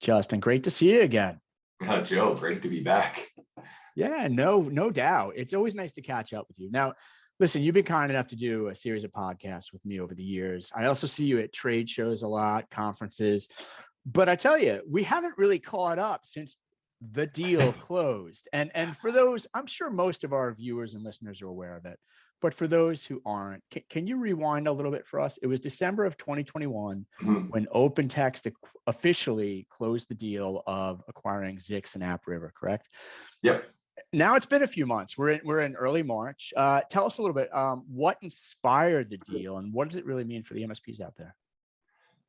Justin, great to see you again. Joe, great to be back. Yeah, no doubt. It's always nice to catch up with you. Now, listen, you've been kind enough to do a series of podcasts with me over the years. I also see you at trade shows a lot, conferences. But I tell you, we haven't really caught up since the deal closed. And for those, I'm sure most of our viewers and listeners are aware of it. But for those who aren't, can you rewind a little bit for us? It was December of 2021 when OpenText officially closed the deal of acquiring Zix and AppRiver, correct? Yep. Now it's been a few months. We're in early March. Tell us a little bit what inspired the deal and what does it really mean for the MSPs out there?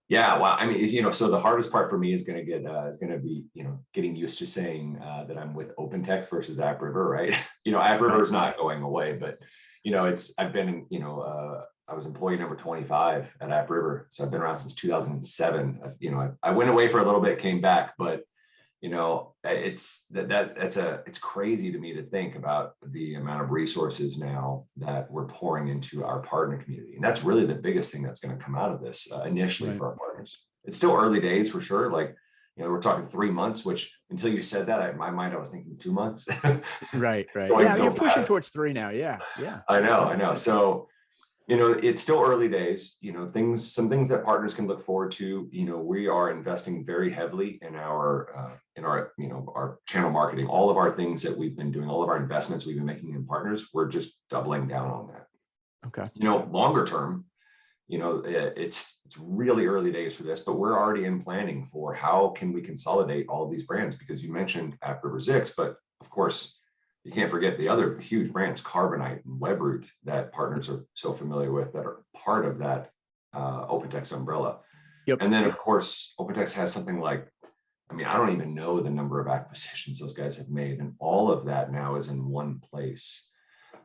Yeah, well, I mean, so the hardest part for me is going to be, getting used to saying that I'm with OpenText versus AppRiver, right? AppRiver is not going away, but I've been, I was employee number 25 at AppRiver, so I've been around since 2007. I went away for a little bit, came back, but it's crazy to me to think about the amount of resources now that we're pouring into our partner community. And that's really the biggest thing that's going to come out of this initially for our partners. It's still early days for sure. Like, we're talking 3 months, which until you said that, in my mind, I was thinking 2 months. Right. Yeah, you're pushing towards 3 now. Yeah. I know. So, it's still early days, some things that partners can look forward to. We are investing very heavily in our channel marketing. All of our things that we've been doing, all of our investments we've been making in partners, we're just doubling down on that. Okay. Longer term, it's really early days for this, but we're already in planning for how can we consolidate all of these brands, because you mentioned AppRiver, Zix, but of course, you can't forget the other huge brands, Carbonite and Webroot, that partners are so familiar with, that are part of that OpenText umbrella. Yep. And then, of course, OpenText has something like, I don't even know the number of acquisitions those guys have made, and all of that now is in one place.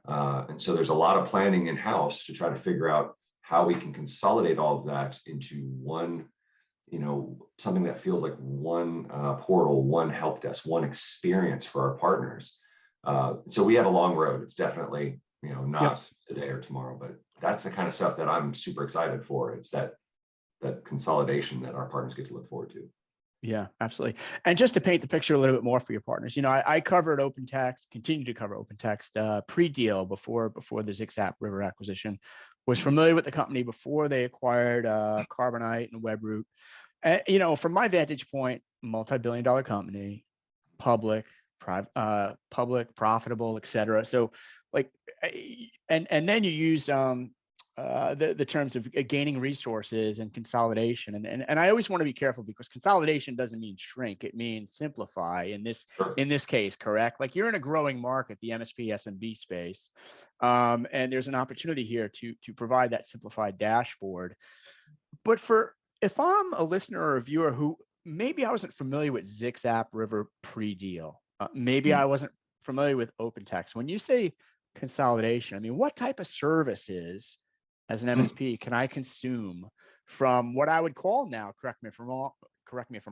And so there's a lot of planning in-house to try to figure out how we can consolidate all of that into one, something that feels like one portal, one help desk, one experience for our partners. So we have a long road. It's definitely, not today or tomorrow, but that's the kind of stuff that I'm super excited for. It's that consolidation that our partners get to look forward to. Yeah, absolutely. And just to paint the picture a little bit more for your partners, I covered OpenText, continue to cover OpenText pre-deal before the Zix-AppRiver acquisition, was familiar with the company before they acquired Carbonite and Webroot. And, from my vantage point, multi-billion-dollar company, public, profitable, et cetera. So and then you use the terms of gaining resources and consolidation. And I always want to be careful, because consolidation doesn't mean shrink. It means simplify in this case, correct? Like, you're in a growing market, the MSP SMB space. And there's an opportunity here to provide that simplified dashboard. But if I'm a listener or a viewer who maybe I wasn't familiar with Zix-AppRiver pre-deal, maybe I wasn't familiar with OpenText. When you say consolidation, what type of services as an MSP can I consume from what I would call now, correct me if I'm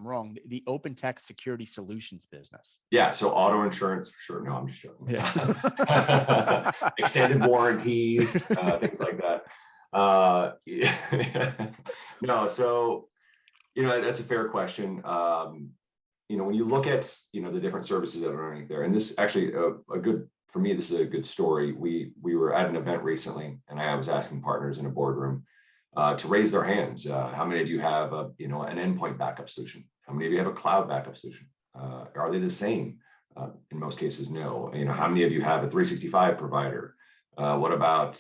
wrong, the OpenText security solutions business? Yeah, so auto insurance for sure. No, I'm just joking. Yeah. Extended warranties, things like that. No, so that's a fair question. When you look at the different services that are underneath there, and this actually for me, this is a good story. We were at an event recently, and I was asking partners in a boardroom to raise their hands. How many of you have an endpoint backup solution? How many of you have a cloud backup solution? Are they the same? In most cases, no. How many of you have a 365 provider? What about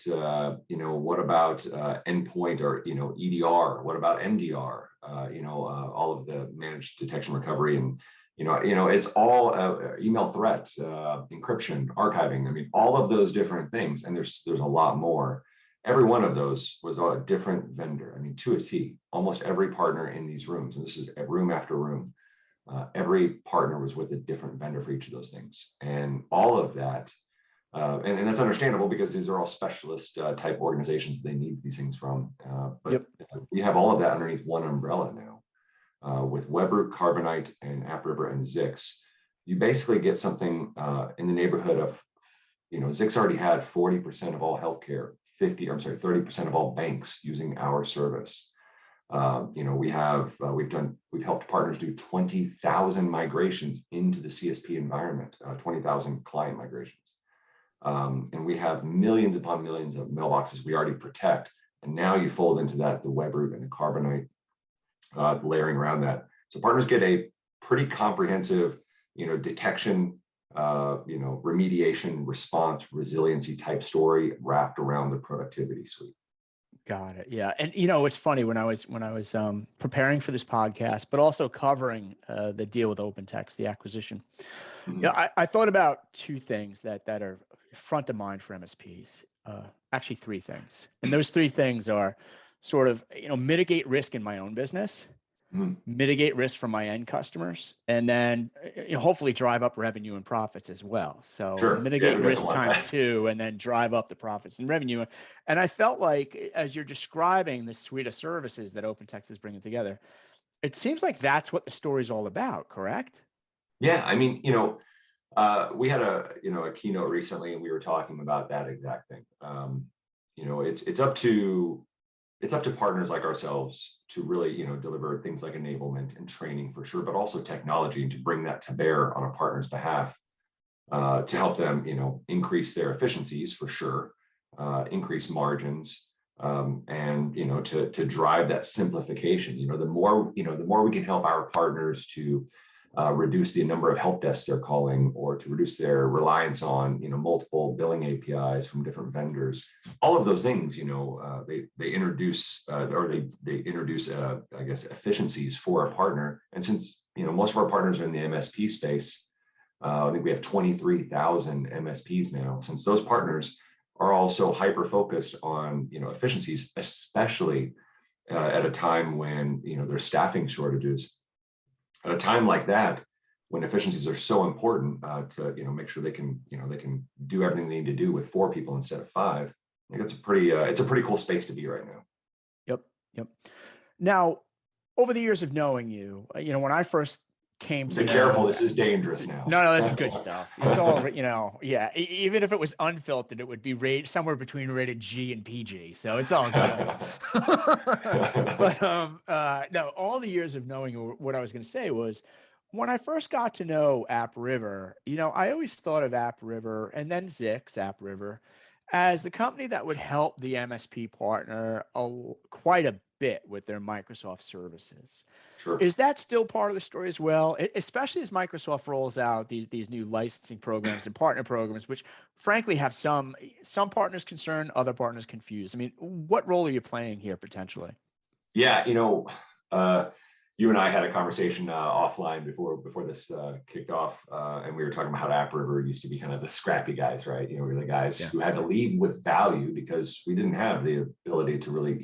endpoint or EDR? What about MDR? All of the managed detection recovery, and it's all email threats, encryption, archiving. All of those different things, and there's a lot more. Every one of those was a different vendor. To a T, almost every partner in these rooms, and this is room after room, every partner was with a different vendor for each of those things, and all of that. And that's understandable, because these are all specialist type organizations that they need these things from. But we have all of that underneath one umbrella now. With Webroot, Carbonite, and AppRiver and Zix, you basically get something in the neighborhood of, Zix already had 40% of all healthcare, 30% of all banks using our service. we've helped partners do 20,000 migrations into the CSP environment, 20,000 client migrations. And we have millions upon millions of mailboxes we already protect. And now you fold into that the Webroot and the Carbonite layering around that. So partners get a pretty comprehensive, detection, remediation, response, resiliency type story wrapped around the productivity suite. Got it. Yeah. And it's funny when I was preparing for this podcast, but also covering the deal with OpenText, the acquisition. Mm-hmm. Yeah, I thought about two things that are front of mind for MSPs. Actually, three things, and those three things are sort of mitigate risk in my own business, Mm-hmm. mitigate risk from my end customers, and then hopefully drive up revenue and profits as well. So Sure. mitigate risk times two, and then drive up the profits and revenue. And I felt like as you're describing the suite of services that OpenText is bringing together, it seems like that's what the story's all about, correct? Yeah, I mean, we had a keynote recently, and we were talking about that exact thing. It's up to partners like ourselves to really, deliver things like enablement and training for sure, but also technology, and to bring that to bear on a partner's behalf to help them, increase their efficiencies for sure, increase margins, and to drive that simplification. The more we can help our partners to reduce the number of help desks they're calling, or to reduce their reliance on multiple billing APIs from different vendors. All of those things, they introduce I guess efficiencies for a partner. And since most of our partners are in the MSP space, I think we have 23,000 MSPs now. Since those partners are also hyper focused on efficiencies, especially at a time when there's staffing shortages. At a time like that, when efficiencies are so important to make sure they can do everything they need to do with 4 people instead of 5, I think it's a pretty cool space to be right now. Yep. Now, over the years of knowing you, when I first came to be careful, this is dangerous now. No, this is good stuff. It's all yeah. Even if it was unfiltered, it would be rated somewhere between rated G and PG. So it's all good. But no, all the years of knowing you, what I was going to say was, when I first got to know AppRiver, I always thought of AppRiver and then Zix-AppRiver as the company that would help the MSP partner quite a bit with their Microsoft services. Sure. Is that still part of the story as well, especially as Microsoft rolls out these new licensing programs and partner programs, which frankly have some partners concerned, other partners confused? I mean, what role are you playing here potentially? Yeah, you and I had a conversation offline before this kicked off, and we were talking about how AppRiver used to be kind of the scrappy guys, right? We were the guys who had to lead with value because we didn't have the ability to really,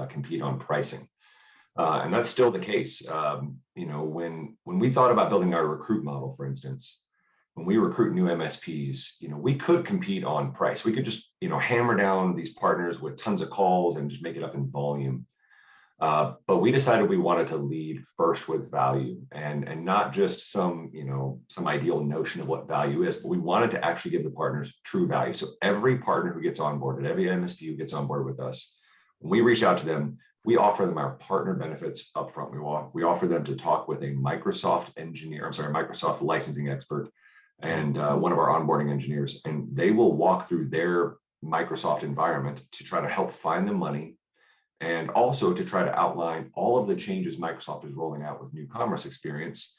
compete on pricing, and that's still the case. When we thought about building our recruit model, for instance, when we recruit new MSPs, we could compete on price. We could just, hammer down these partners with tons of calls and just make it up in volume. But we decided we wanted to lead first with value, and not just some ideal notion of what value is, but we wanted to actually give the partners true value. So every partner who gets onboarded, every MSP who gets on board with us, when we reach out to them, we offer them our partner benefits upfront. We offer them to talk with a Microsoft licensing expert, and one of our onboarding engineers, and they will walk through their Microsoft environment to try to help find the money, and also to try to outline all of the changes Microsoft is rolling out with New Commerce Experience,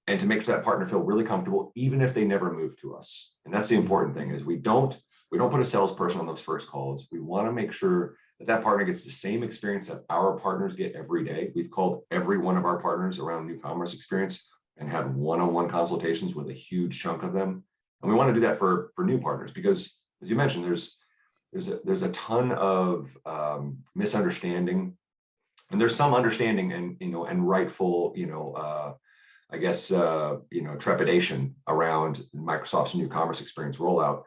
and to make that partner feel really comfortable, even if they never move to us. And that's the important thing, is we don't put a salesperson on those first calls. We want to make sure that partner gets the same experience that our partners get every day. We've called every one of our partners around New Commerce Experience and had one-on-one consultations with a huge chunk of them. And we want to do that for new partners, because as you mentioned, there's a ton of misunderstanding, and there's some understanding and rightful trepidation around Microsoft's New Commerce Experience rollout.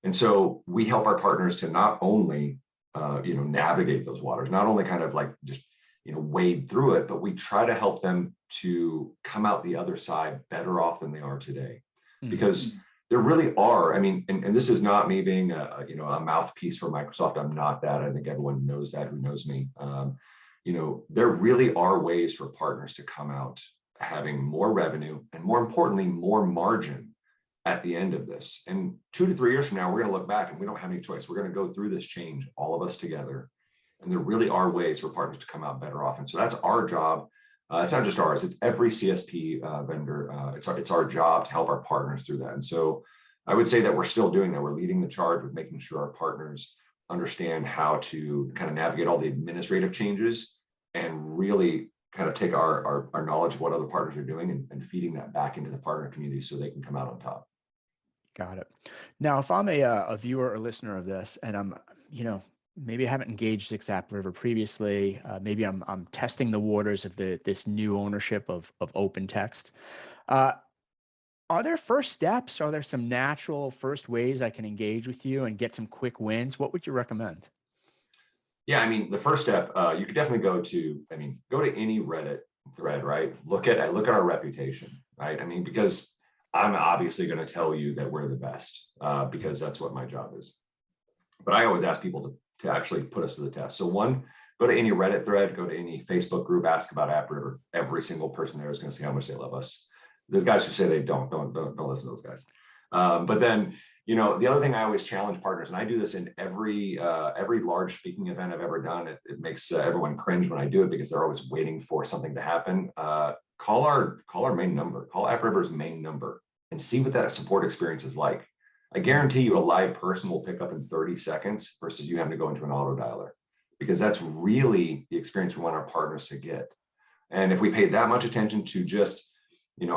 And so we help our partners to not only navigate those waters, not only kind of like just wade through it, but we try to help them to come out the other side better off than they are today. Because there really are, and this is not me being a mouthpiece for Microsoft. I'm not that. I think everyone knows that who knows me. there really are ways for partners to come out having more revenue and, more importantly, more margin at the end of this. And 2 to 3 years from now, we're going to look back and we don't have any choice. We're going to go through this change, all of us together. And there really are ways for partners to come out better off. And so that's our job. It's not just ours, it's every CSP vendor. It's our job to help our partners through that. And so I would say that we're still doing that. We're leading the charge with making sure our partners understand how to kind of navigate all the administrative changes and really kind of take our knowledge of what other partners are doing and feeding that back into the partner community so they can come out on top. Got it. Now, if I'm a viewer or listener of this, and I'm, maybe I haven't engaged Zix-AppRiver previously, maybe I'm testing the waters of this new ownership of OpenText. Are there first steps? Are there some natural first ways I can engage with you and get some quick wins? What would you recommend? Yeah, I mean, the first step, you could definitely go to any Reddit thread, right? Look at our reputation, right? I mean, because I'm obviously going to tell you that we're the best because that's what my job is. But I always ask people to actually put us to the test. So one, go to any Reddit thread, go to any Facebook group, ask about AppRiver. Every single person there is going to say how much they love us. There's guys who say they don't listen to those guys. But then, the other thing I always challenge partners, and I do this in every large speaking event I've ever done. It makes everyone cringe when I do it because they're always waiting for something to happen. Call our main number, call AppRiver's main number, and see what that support experience is like. I guarantee you a live person will pick up in 30 seconds versus you having to go into an auto dialer, because that's really the experience we want our partners to get. And if we pay that much attention to just,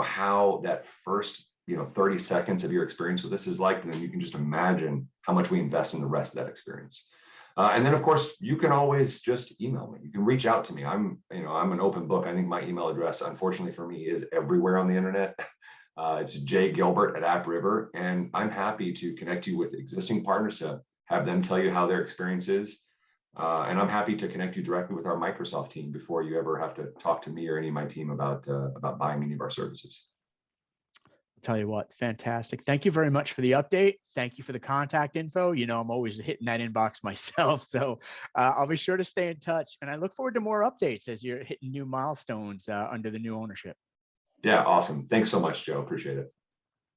how that first 30 seconds of your experience with this is like, then you can just imagine how much we invest in the rest of that experience. And then, of course, you can always just email me. You can reach out to me. I'm an open book. I think my email address, unfortunately for me, is everywhere on the internet. It's jgilbert@AppRiver, and I'm happy to connect you with existing partners to have them tell you how their experience is. And I'm happy to connect you directly with our Microsoft team before you ever have to talk to me or any of my team about buying any of our services. Tell you what, fantastic. Thank you very much for the update. Thank you for the contact info. I'm always hitting that inbox myself. So I'll be sure to stay in touch. And I look forward to more updates as you're hitting new milestones under the new ownership. Yeah, awesome. Thanks so much, Joe. Appreciate it.